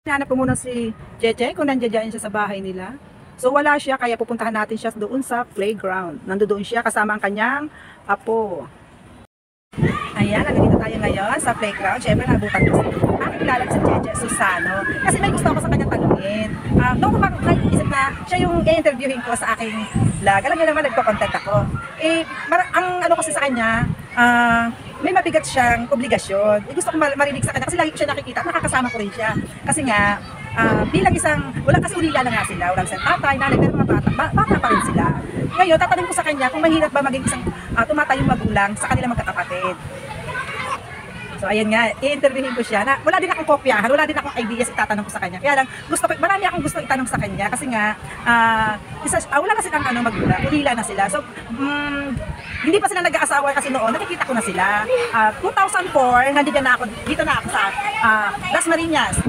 Hinahanap ko muna si Jeje kung nandiyan siya sa bahay nila. So wala siya, kaya pupuntahan natin siya doon sa playground. Nandoon siya kasama ang kanyang apo. Ayan, nandito tayo ngayon sa playground. Siyempre, nabutan ko ang kilala si Jeje Susano. Kasi may gusto ako sa kanyang tanungin. Noong ko nag-isip na siya yung i-interviewin ko sa aking vlog. Alam niyo naman, nagko-content ako. Ang ano kasi sa kanya, may mabigat siyang obligasyon. Gusto ko marinig sa kanya kasi lagi ko siya nakikita, nakakasama ko rin siya. Kasi nga, bilang isang, wala kasi ulila na nga sila, walang isang tatay, nanay, pero mga bata pa rin sila. Ngayon, tatanungin ko sa kanya kung mahirap ba maging isang tumatayong magulang sa kanilang magkakapatid. So ayan nga, i-interviewin ko siya na wala din akong kopyahan, wala din akong ideas itatanong ko sa kanya. Kaya lang, marami akong gusto itanong sa kanya kasi nga, wala na silang magulang, ulila na sila. So, hindi pa sila nag-aasawa kasi noon, nakikita ko na sila. 2004, dito na ako sa Las Marinas.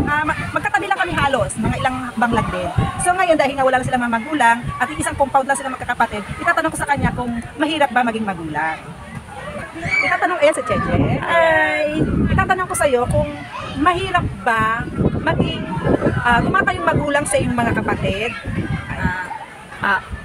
Magkatabi lang kami halos, mga ilang hakbang lang din. So ngayon, dahil nga wala na silang mga magulang, at isang compound lang sila magkakapatid, itatanong ko sa kanya kung mahirap ba maging magulang. Itatanong sa Jeje. Itatanong ko sa iyo kung mahirap ba maging tumatayong magulang sa iyong mga kapatid?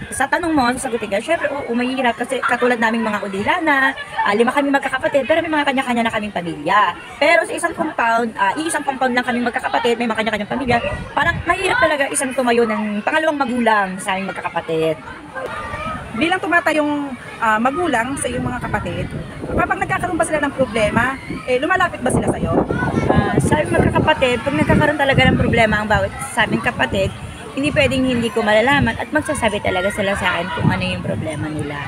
Sa tanong mo, sasagutin ka, syempre, mahirap kasi katulad naming mga ulila na 5 kami magkakapatid, pero may mga kanya-kanya na kaming pamilya. Pero sa isang compound, isang compound lang kaming magkakapatid, may mga kanya-kanyang pamilya, parang mahirap talaga isang tumayo ng pangalawang magulang sa aming magkakapatid. Bilang tumatayong magulang sa iyong mga kapatid, kapag nagkakaroon ba sila ng problema, lumalapit ba sila sa iyo? Sa aming magkakapatid, pag nagkakaroon talaga ng problema ang bawat sa aming kapatid, hindi pwedeng hindi ko malalaman at magsasabi talaga sila sa akin kung ano yung problema nila.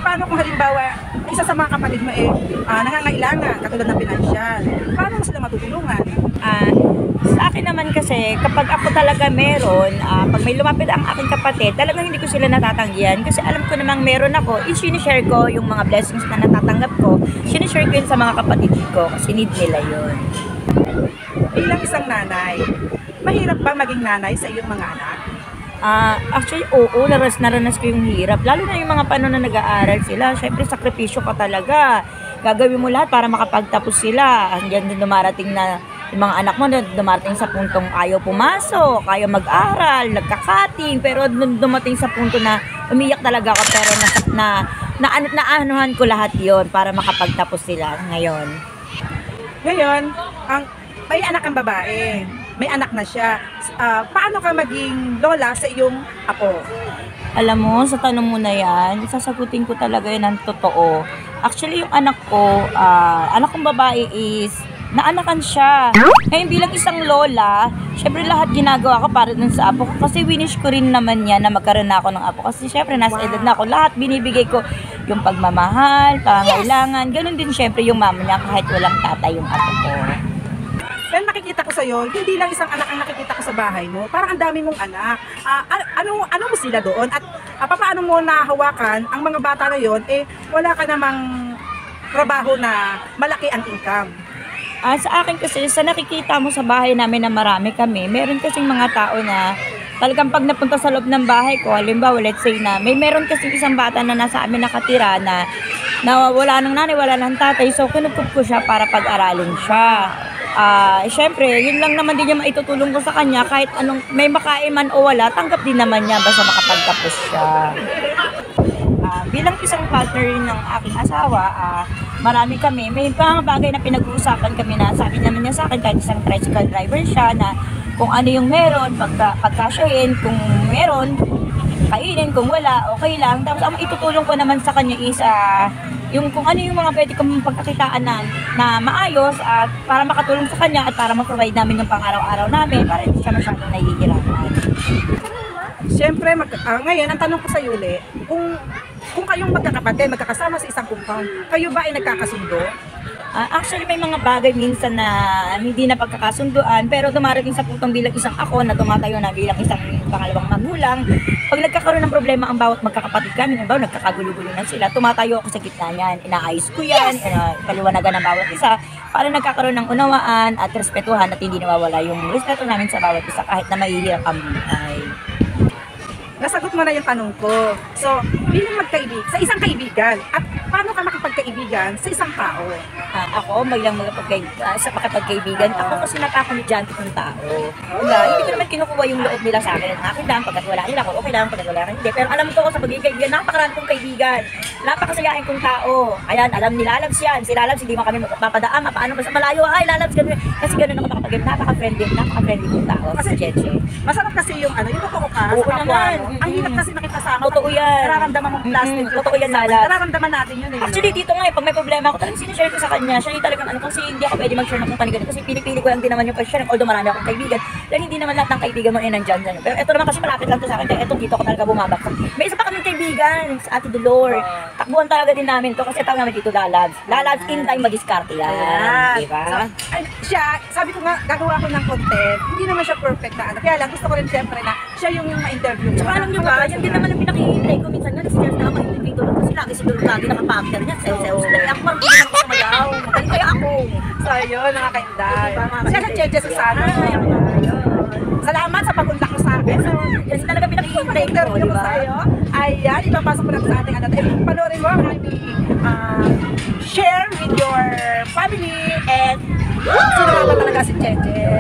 Paano kung halimbawa, isa sa mga kapatid mo nangangailangan, katulad ng pinansyal, paano mo sila matutulungan? Sa akin naman kasi, kapag ako talaga meron, pag may lumapit ang aking kapatid, talagang hindi ko sila natatanggihan kasi alam ko namang meron ako, sinishare ko yung mga blessings na natatanggap ko, sinishare ko yun sa mga kapatid ko kasi need nila yun. Bilang isang nanay, mahirap ba maging nanay sa iyong mga anak? Actually, oo, naranas ko yung hirap. Lalo na yung mga paano na nag-aaral sila. Siyempre, sakripisyo ka talaga. Gagawin mo lahat para makapagtapos sila. Hanggang din dumarating na yung mga anak mo, dumarating sa puntong ayaw pumasok, ayaw mag-aral, nagkakating. Pero dumating sa punto na umiyak talaga ako. Pero naanuhan ko lahat yon para makapagtapos sila ngayon. Ngayon, may anak ang babae. May anak na siya. Paano ka maging lola sa iyong apo? Alam mo, sa tanong mo na yan, sasagutin ko talaga yan ng totoo. Actually, yung anak ko, anak kong babae is, naanakan siya. Ngayon bilang isang lola, syempre lahat ginagawa ko para dun sa apo ko. Kasi winish ko rin naman yan na magkaroon na ako ng apo. Kasi syempre nasa edad na ako. Lahat binibigay ko yung pagmamahal, pangangailangan. Ganun din syempre yung mama niya kahit walang tatay yung apo ko. Well, nakikita ko sa'yo, hindi lang isang anak ang nakikita ko sa bahay mo. Parang ang dami mong anak. Ano mo sila doon? At paano mo nahawakan ang mga bata na yon? Wala ka namang trabaho na malaki ang income. Sa akin kasi, sa nakikita mo sa bahay namin na marami kami, meron kasing mga tao na talagang pag napunta sa loob ng bahay ko, halimbawa, let's say na, meron kasing isang bata na nasa amin nakatira na wala ng nanay, wala ng tatay, so kinukup ko siya para pag-aralin siya. Syempre, yun lang naman din yung maitutulong ko sa kanya, kahit anong may makain man o wala, tanggap din naman niya basta makapagtapos siya. Bilang isang partner ng aking asawa, marami kami, may mga bagay na pinag-uusapan kami na sabi naman niya sa akin, kahit isang tricycle driver siya, na kung ano yung meron, pagkasyahin, kung meron, kainin, kung wala, okay lang. Tapos ang itutulong ko naman sa kanya is, yung kung ano yung mga pwede kong pagkakitaan na maayos at para makatulong sa kanya at para ma-provide namin yung pang-araw-araw namin para hindi siya masyadong nahihirapan. Siyempre, ngayon, ang tanong ko sa iyo ulit, kung kayong magkakapatid, magkakasama sa isang compound, kayo ba ay nagkakasundo? Actually, may mga bagay minsan na hindi na pagkakasunduan, pero dumarating sa puntong bilang isang ako na tumatayo na bilang isang pangalawang magulang. Pag nagkakaroon ng problema ang bawat magkakapatid kami, nagkakagulo-gulo na sila, tumatayo ako sa gitna niyan, inaayos ko yan, paliwanagan ng bawat isa, para nagkakaroon ng unawaan at respetuhan at hindi nawawala yung respeto namin sa bawat isa kahit na mahihirap ang buhay. nasagot mo na yung tanong ko. So, bilang sa isang kaibigan, at paano ka makipagkaibigan sa isang tao? Ako, sa pakipagkaibigan, ako kasi napaka-komedyante ng tao. Wala, hindi ko naman kinukuha yung loob nila sa akin. Akin lang, pagkat wala nila ako, okay lang, pagkat wala rin, hindi. Pero alam ko sa pagiging kaibigan, napakarami kong kaibigan. Napakasayain kong tao. Ayan, alam nila, Lalabs yan. Si Lalabs, hindi mo kami mapapadaan, paano ba sa malayo, ay, Lalabs, ganun. Kasi ganun ako makapag-game, napaka-friendly kong tao. Kasi Jeje. Masarap kasi yung yung totoo ka Oo sa kapwa naman. mo. Ang hirap kasi makipasama. Totoo yan. Nararamdaman mong plastic. Totoo yan, Lalabs. Nararamdaman natin yun eh. Actually, dito nga pag may problema ako, talagang sinishare ko sa kanya. Siya yung talagang kasi hindi ako pwede mag-share ng kung panigan. Kasi pinipili ko lang din naman yung pag-share. Although marami akong kaibigan. Dahil hindi naman lahat ng kaibigan mo ay nandyan. Pero ito naman kasi malapit lang to sa akin. Kaya ito dito ako talaga bumabak. May isa pa kaming kaibigan, sa Ate Dolor. Takbuhan talaga din namin to kasi tawag namin dito Lalabs. Lalabs in time madiskarte yan. Ayan. Diba? So, siya, sabi ko nga, gagawa ko ng content. Hindi naman siya perfect na ano. Kaya lang, gusto ko rin siyempre na siya yung ma-interview ko. Tsaka alam nyo ba, yan din naman ang pinakihintay ko. Minsan nga, nasi-share na ako mag-interview doon. Kasi lagi siguro lagi nakapactor niya. Sayo-sayo sila. Ako marunong naman ako sumayaw. Magaling kaya ako. So, yun, mga kainday. Siya sa Cheche Susana. Salamat sa papunta ko sa akin. So, Yan talaga pinakihintay ko, interview ko diba? sa'yo. Ayan, ipapasok ko lang sa ating ano. Panoorin mo ang aming share with your family and sino nga ba talaga si Cheche.